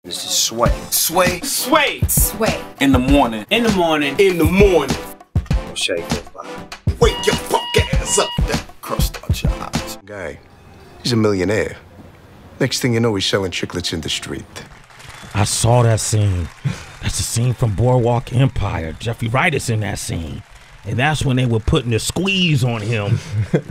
This is Sway. Sway. Sway. Sway. In the morning. In the morning. In the morning. Don't shake your body. Wake your fuck ass up. That crust out your eyes. Guy, he's a millionaire. Next thing you know, he's selling chiclets in the street. I saw that scene. That's the scene from Boardwalk Empire. Jeffrey Wright is in that scene. And that's when they were putting the squeeze on him.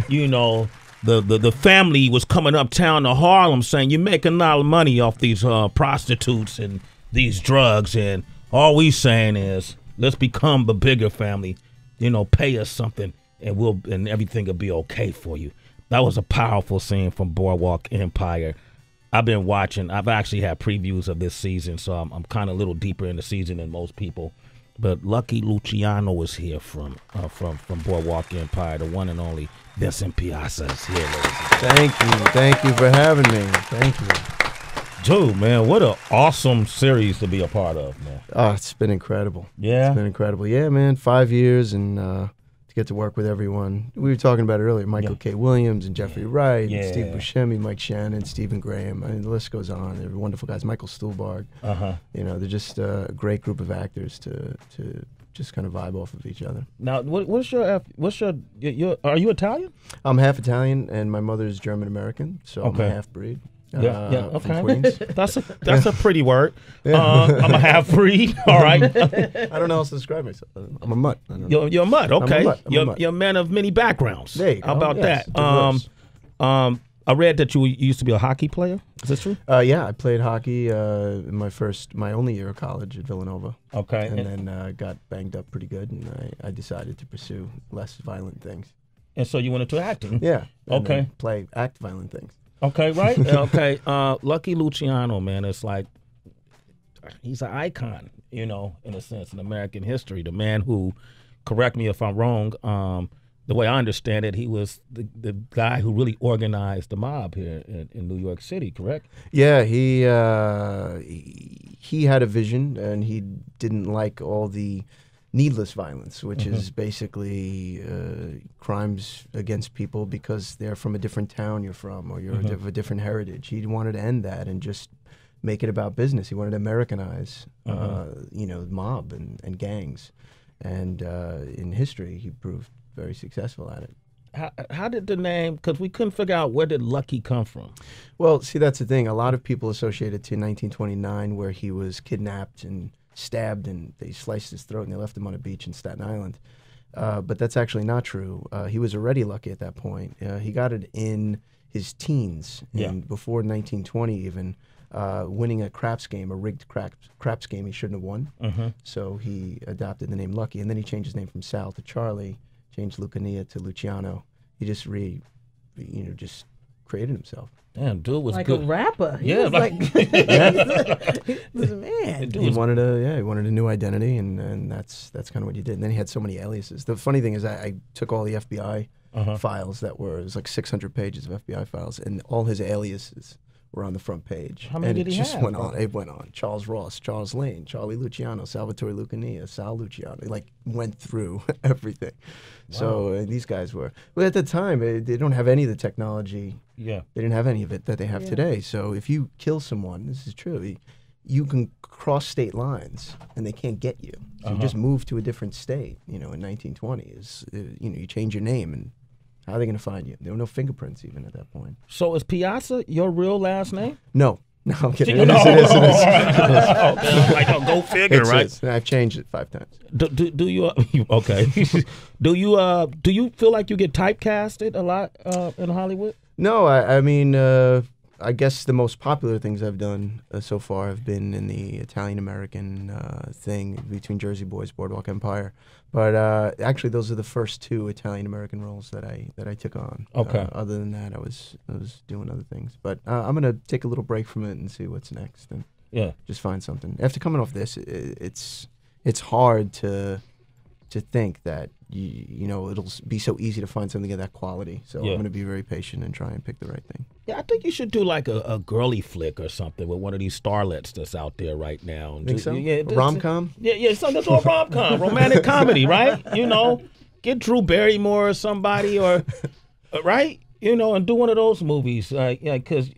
You know, the family was coming uptown to Harlem saying, you're making a lot of money off these prostitutes and these drugs. And all we saying is, let's become the bigger family. You know, pay us something and everything will be okay for you. That was a powerful scene from Boardwalk Empire. I've been watching. I've actually had previews of this season, so I'm kind of a little deeper in the season than most people. But Lucky Luciano is here from Boardwalk Empire. The one and only Vincent Piazza is here, ladies and gentlemen. Thank you for having me. Thank you. Dude, man, what an awesome series to be a part of, man. Oh, it's been incredible. Yeah? It's been incredible. Yeah, man, 5 years and to get to work with everyone. We were talking about it earlier, Michael K. Williams and Jeffrey Wright, and Steve Buscemi, Mike Shannon, Stephen Graham. I mean, the list goes on. They're wonderful guys. Michael Stuhlbarg. You know, they're just a great group of actors to just kind of vibe off of each other. Now, what's your are you Italian? I'm half Italian, and my mother's German-American, so I'm a half-breed. Okay. From Queens. That's a pretty word. I'm a half breed. All right. I don't know how else to describe myself. I'm a mutt. You're a mutt. Okay. I'm a mutt. You're a man of many backgrounds. There you go. How about that? I read that you used to be a hockey player. Is this true? Yeah, I played hockey in my only year of college at Villanova. Okay. And then got banged up pretty good, and I decided to pursue less violent things. And so you went into acting. Yeah. Okay. Act violent things. Okay, right? Okay. Lucky Luciano, man, it's like he's an icon, you know, in a sense, in American history. The man who, correct me if I'm wrong, the way I understand it, he was the guy who really organized the mob here in New York City, correct? Yeah, he had a vision, and he didn't like all the needless violence, which is basically crimes against people because they're from a different town you're from, or you're of a different heritage. He wanted to end that and just make it about business. He wanted to Americanize, mob and gangs. And in history, he proved very successful at it. How did the name, because we couldn't figure out where did Lucky come from? Well, see, that's the thing. A lot of people associate it to 1929, where he was kidnapped and stabbed, and they sliced his throat and they left him on a beach in Staten Island. But that's actually not true. He was already lucky at that point. He got it in his teens, and before 1920 even, winning a craps game, a rigged craps game he shouldn't have won. So he adopted the name Lucky, and then he changed his name from Sal to Charlie, changed Lucania to Luciano. He just just created himself. Damn, dude was like good. a rapper. He Yeah, was he was a man. He wanted a new identity, and that's kind of what he did. And then he had so many aliases. The funny thing is, I took all the FBI files it was like 600 pages of FBI files, and all his aliases were on the front page. How many and did he have? It went on. Charles Ross, Charles Lane, Charlie Luciano, Salvatore Lucania, Sal Luciano. It went through everything. Wow. So these guys were. Well, at the time, they don't have any of the technology. Yeah. They didn't have any of it that they have today. So if you kill someone, this is true, you can cross state lines and they can't get you. So you just move to a different state. In 1920, you change your name, and how are they going to find you? There were no fingerprints even at that point. So is Piazza your real last name? No, I'm kidding. No. It is. Okay, go figure, right? I've changed it 5 times. Do you okay? do you feel like you get typecasted a lot in Hollywood? No, I mean, I guess the most popular things I've done so far have been in the Italian-American thing between Jersey Boys, Boardwalk Empire. But actually, those are the first 2 Italian-American roles that I took on. Okay. Other than that, I was doing other things. But I'm gonna take a little break from it and see what's next, and just find something. After coming off this, it's hard to think that it'll be so easy to find something of that quality. So I'm going to be very patient and try and pick the right thing. Yeah, I think you should do like a girly flick or something with one of these starlets that's out there right now. Think so? Yeah, rom-com? Yeah, something to a rom-com, romantic comedy, right? Get Drew Barrymore or somebody, or right? And do one of those movies, because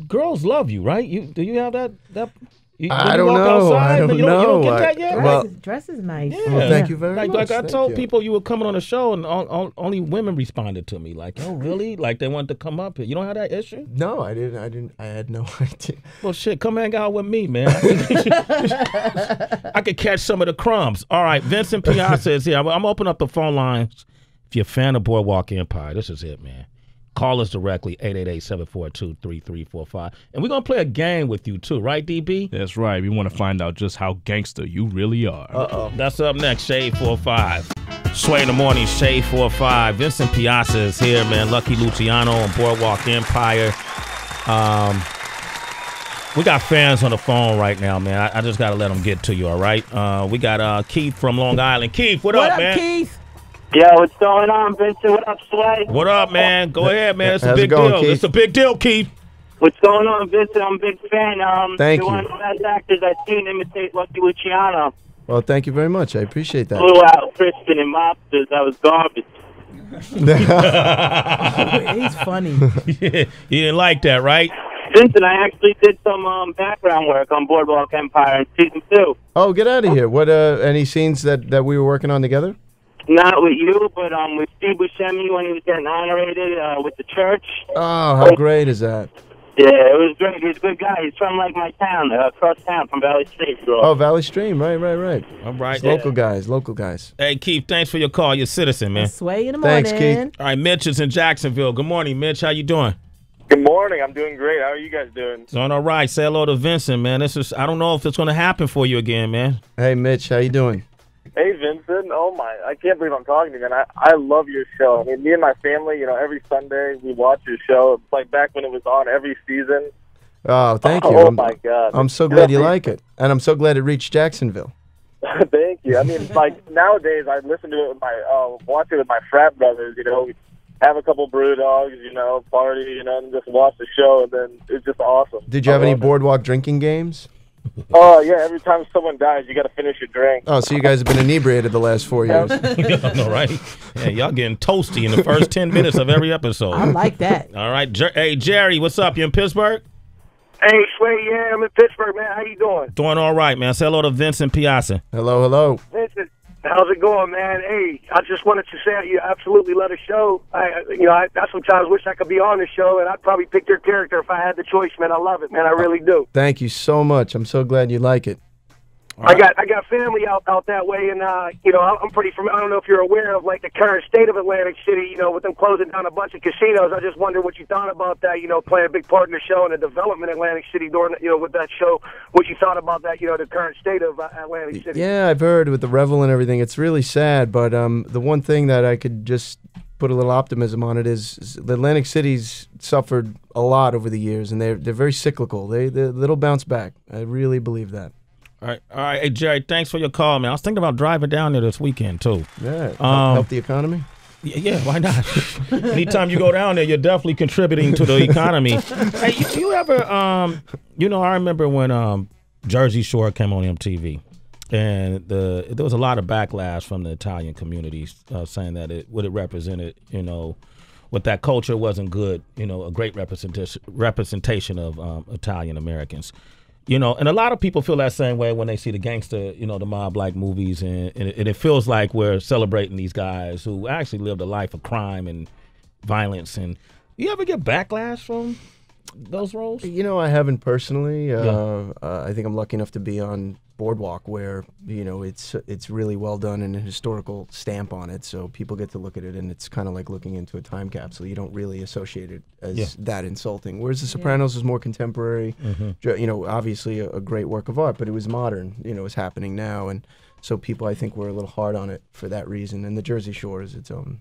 girls love you, right? Do you have that I don't know. I don't You know. don't get that yet? Well, Dress is nice. Yeah. well, thank you very like, much. Like I Thank told you. people you were coming on the show, and only women responded to me. Like, oh, really? Like they wanted to come up here. You don't have that issue? No, I didn't. I had no idea. Well, shit, come hang out with me, man. I could catch some of the crumbs. All right, Vincent Piazza is here. I'm opening up the phone lines. If you're a fan of Boardwalk Empire, this is it, man. Call us directly, 888-742-3345. And we're going to play a game with you, too. Right, DB? That's right. We want to find out just how gangster you really are. Uh-oh. That's up next, Shade 45. Sway in the morning, Shade 45. Vincent Piazza is here, man. Lucky Luciano on Boardwalk Empire. We got fans on the phone right now, man. I just got to let them get to you, all right? We got Keith from Long Island. Keith, what up, man? Keith? Yo, what's going on, Vincent? What up, Sway? What up, man? Go ahead, man. It's a How's big it going, deal. Keith? It's a big deal, Keith. What's going on, Vincent? I'm a big fan. Thank you're you. one of the best actors I've seen imitate Lucky Luciano. Well, thank you very much. I appreciate that. Blew out Kristen and Mobsters. That was garbage. He's funny. Yeah, you didn't like that, right? Vincent, I actually did some background work on Boardwalk Empire in season 2. Oh, get out of here. What? Any scenes that we were working on together? Not with you, but with Steve Buscemi when he was getting honorated with the church. Oh, how great is that? Yeah, it was great. He's a good guy. He's from like my town, across town from Valley Stream. Oh, Valley Stream. Right. All right. It's local guys. Hey, Keith, thanks for your call. You're a citizen, man. Sway in the morning. Thanks, Keith. All right, Mitch is in Jacksonville. Good morning, Mitch. How you doing? Good morning. I'm doing great. How are you guys doing? Doing all right. Say hello to Vincent, man. I don't know if it's going to happen for you again, man. Hey, Mitch, how you doing? Hey, Vincent. Oh, my. I can't believe I'm talking to you, man. I love your show. I mean, me and my family, every Sunday we watch your show. It's like back when it was on every season. Oh, thank you. Oh, my God. I'm so glad you like it. And I'm so glad it reached Jacksonville. Thank you. I mean, like, nowadays I listen to it with watch it with my frat brothers, have a couple brew dogs, party, and just watch the show, and then it's just awesome. Did you have any Boardwalk drinking games? Oh, yeah. Every time someone dies, you got to finish your drink. Oh, so you guys have been inebriated the last 4 years. I know, right? Yeah, y'all getting toasty in the first 10 minutes of every episode. I like that. All right. Hey, Jerry, what's up? You in Pittsburgh? Hey, Sway, yeah, I'm in Pittsburgh, man. How you doing? Doing all right, man. Say hello to Vincent Piazza. Hello. Vincent, how's it going, man? Hey, I just wanted to say you absolutely love the show. I sometimes wish I could be on the show, and I'd probably pick your character if I had the choice, man. I love it, man. I really do. Thank you so much. I'm so glad you like it. I got family out that way, and I'm pretty familiar. I don't know if you're aware of like the current state of Atlantic City. With them closing down a bunch of casinos. I just wonder what you thought about that. Playing a big part in the show and the development of Atlantic City during with that show. What you thought about that? The current state of Atlantic City. Yeah, I've heard with the Revel and everything. It's really sad, but the one thing that I could just put a little optimism on it is the Atlantic City's suffered a lot over the years, and they're very cyclical. They'll bounce back. I really believe that. All right. Hey, Jerry, thanks for your call, man. I was thinking about driving down there this weekend, too. Yeah, help the economy? Yeah, why not? Anytime you go down there, you're definitely contributing to the economy. Hey, you ever, I remember when Jersey Shore came on MTV, and there was a lot of backlash from the Italian community saying that what it represented, what that culture wasn't good, a great representation of Italian Americans. And a lot of people feel that same way when they see the gangster, the mob-like movies, and it feels like we're celebrating these guys who actually lived a life of crime and violence. And you ever get backlash from those roles? I haven't personally. I think I'm lucky enough to be on Boardwalk, where it's really well done and a historical stamp on it, so people get to look at it, and it's kind of like looking into a time capsule. You don't really associate it as that insulting. Whereas The Sopranos is more contemporary. Obviously a great work of art, but it was modern. It was happening now, and so people, I think, were a little hard on it for that reason. And the Jersey Shore is its own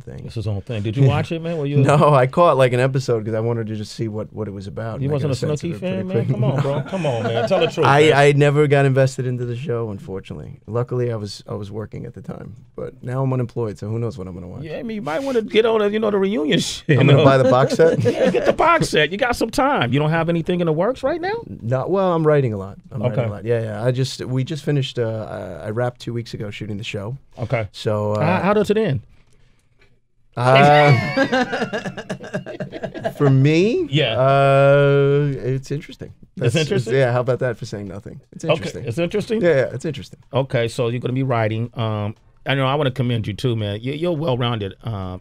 thing. It's its own thing. Did you watch it, man? No, I caught like an episode because I wanted to just see what it was about. You wasn't a Snooki fan, man? Come on, bro. Come on, man. Tell the truth. I never got invested into the show, unfortunately. Luckily, I was working at the time, but now I'm unemployed, so who knows what I'm going to watch. Yeah, I mean, you might want to get on the reunion shit. I'm going to buy the box set. Yeah, get the box set. You got some time. You don't have anything in the works right now? No, well, I'm writing a lot. Writing a lot. Yeah. We just finished. I wrapped 2 weeks ago shooting the show. Okay. So how does it end? For me, it's interesting. It's interesting? Yeah, how about that for saying nothing? It's interesting. Okay, it's interesting? Yeah, it's interesting. Okay, so you're going to be writing. I know I want to commend you too, man. You're a well-rounded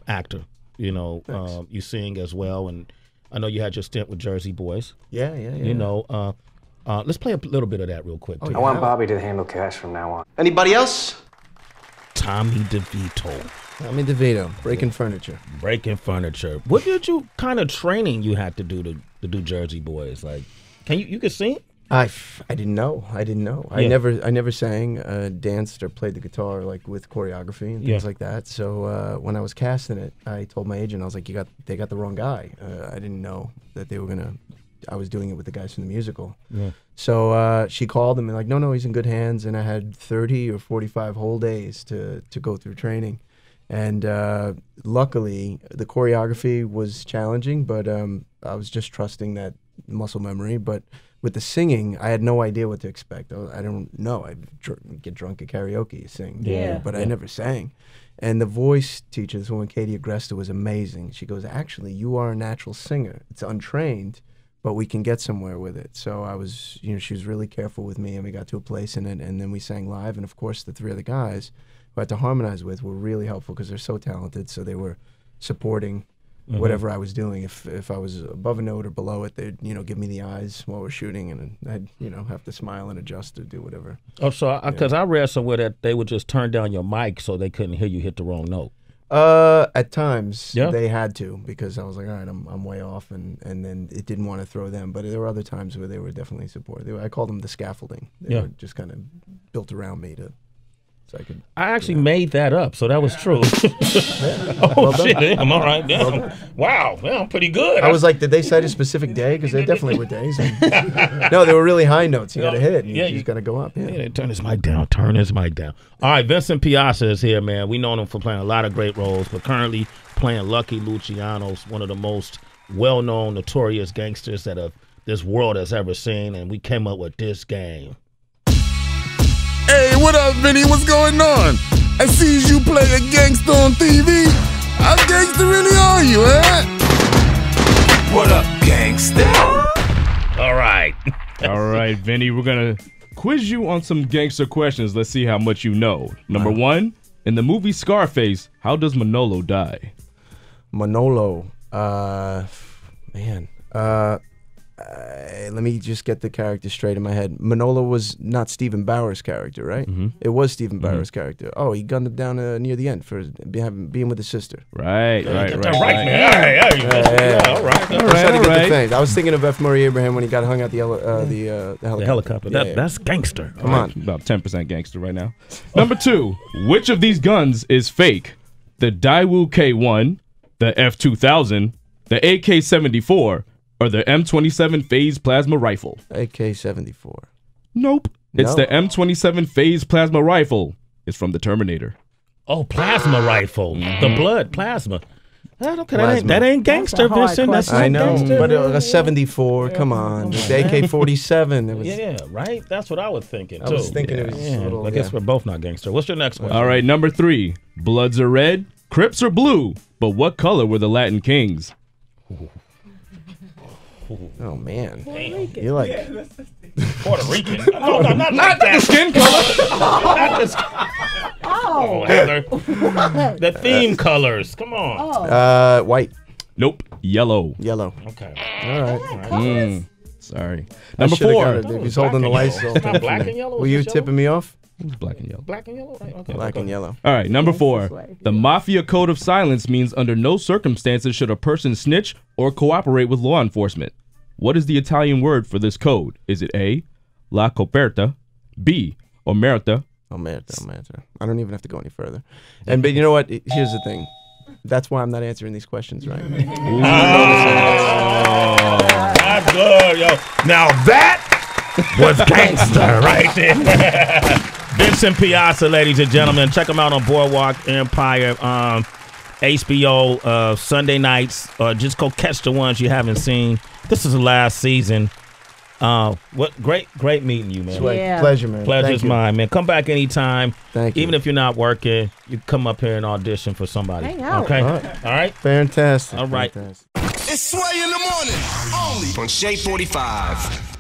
actor. You know, you sing as well, and I know you had your stint with Jersey Boys. Yeah. You know, let's play a little bit of that real quick. I want Bobby to handle cash from now on. Anybody else? Tommy DeVito. Tommy DeVito, breaking furniture. Breaking furniture. What did you kind of training you had to do to do Jersey Boys? Like, can you could sing? I didn't know. I never sang, danced, or played the guitar like with choreography and things like that. So when I was casting it, I told my agent, I was like, they got the wrong guy. I didn't know that they were gonna. I was doing it with the guys from the musical. Yeah. So she called him and like, no, he's in good hands. And I had 30 or 45 whole days to go through training. And luckily, the choreography was challenging, but I was just trusting that muscle memory. But with the singing, I had no idea what to expect. I don't know. I'd get drunk at karaoke, sing. But I never sang. And the voice teacher, this woman, Katie Agresta, was amazing. She goes, actually, you are a natural singer. It's untrained, but we can get somewhere with it. So I was, she was really careful with me, and we got to a place in it, and then we sang live. And of course, the three other guys who I had to harmonize with were really helphelpful because they're so talented. So they were supporting whatever I was doing. If I was above a note or below it, they'd give me the eyes while we're shooting, and I'd have to smile and adjust or do whatever. Oh, so because I read somewhere that they would just turn down your mic so they couldn't hear you hit the wrong note. At times they had to, because I was like, all right, I'm way off, and then it didn't want to throw them. But there were other times where they were definitely supportive. I called them the scaffolding. They were just kind of built around me so I could. I actually made that up, so that was true. Shit, I'm all right. Damn. Wow, I'm pretty good. I was like, did they cite a specific day? Because there definitely were days. No, they were really high notes. You got to hit. You just got to go up. Yeah, turn his mic down. Turn his mic down. All right, Vincent Piazza is here, man. We known him for playing a lot of great roles, but currently playing Lucky Luciano, one of the most well-known, notorious gangsters that this world has ever seen, and we came up with this game. Hey, what up, Vinny? What's going on? I see you play a gangster on TV. How gangster really are you, eh? What up, gangster? All right. All right, Vinny, we're going to quiz you on some gangster questions. Let's see how much you know. Number one, in the movie Scarface, how does Manolo die? Manolo, let me just get the character straight in my head. Manolo was not Stephen Bauer's character, right? It was Stephen Bauer's character. Oh, he gunned him down near the end for being with his sister. Right. Man. All right. I was thinking of F. Murray Abraham when he got hung out the helicopter. The helicopter. That's gangster. Come on. About 10% gangster right now. Number two, which of these guns is fake? The Daewoo K1, the F2000, the AK-74, or the M27 phase plasma rifle? AK-74. Nope. It's the M27 phase plasma rifle. It's from the Terminator. Oh, plasma rifle. The blood plasma. That ain't gangster, Vincent. That's I know, gangster. but a 74. Come on, the AK-47. Yeah, right. That's what I was thinking too. I was thinking it was a little. I guess we're both not gangster. What's your next question? All right, number three. Bloods are red, Crips are blue, but what color were the Latin kings? Oh man, you're like Puerto Rican. No, not that. The skin color. Not the skin. Oh, Heather. The theme colors. Come on. White. Nope. Yellow. Yellow. Okay. All right. Sorry. Number Four. four. He's holding the lights. Not black and yellow. Were you tipping me off? Black and yellow. Black and yellow. Right. Okay. Black and yellow. All right. Number four. The Mafia Code of Silence means under no circumstances should a person snitch or cooperate with law enforcement. What is the Italian word for this code? Is it A, la coperta, B, omerta? Omerta. I don't even have to go any further. But you know what? Here's the thing. That's why I'm not answering these questions, right? That's good, yo. Now that was gangster right there. Vincent Piazza, ladies and gentlemen. Check him out on Boardwalk Empire. HBO Sunday nights. Just go catch the ones you haven't seen. This is the last season. What great meeting you, man. Yeah. Pleasure, man. Pleasure's mine, man. Come back anytime. Thank you. Even if you're not working, you come up here and audition for somebody. Hang out. Okay. All right. Fantastic. All right. It's Sway in the morning, only on Shade 45.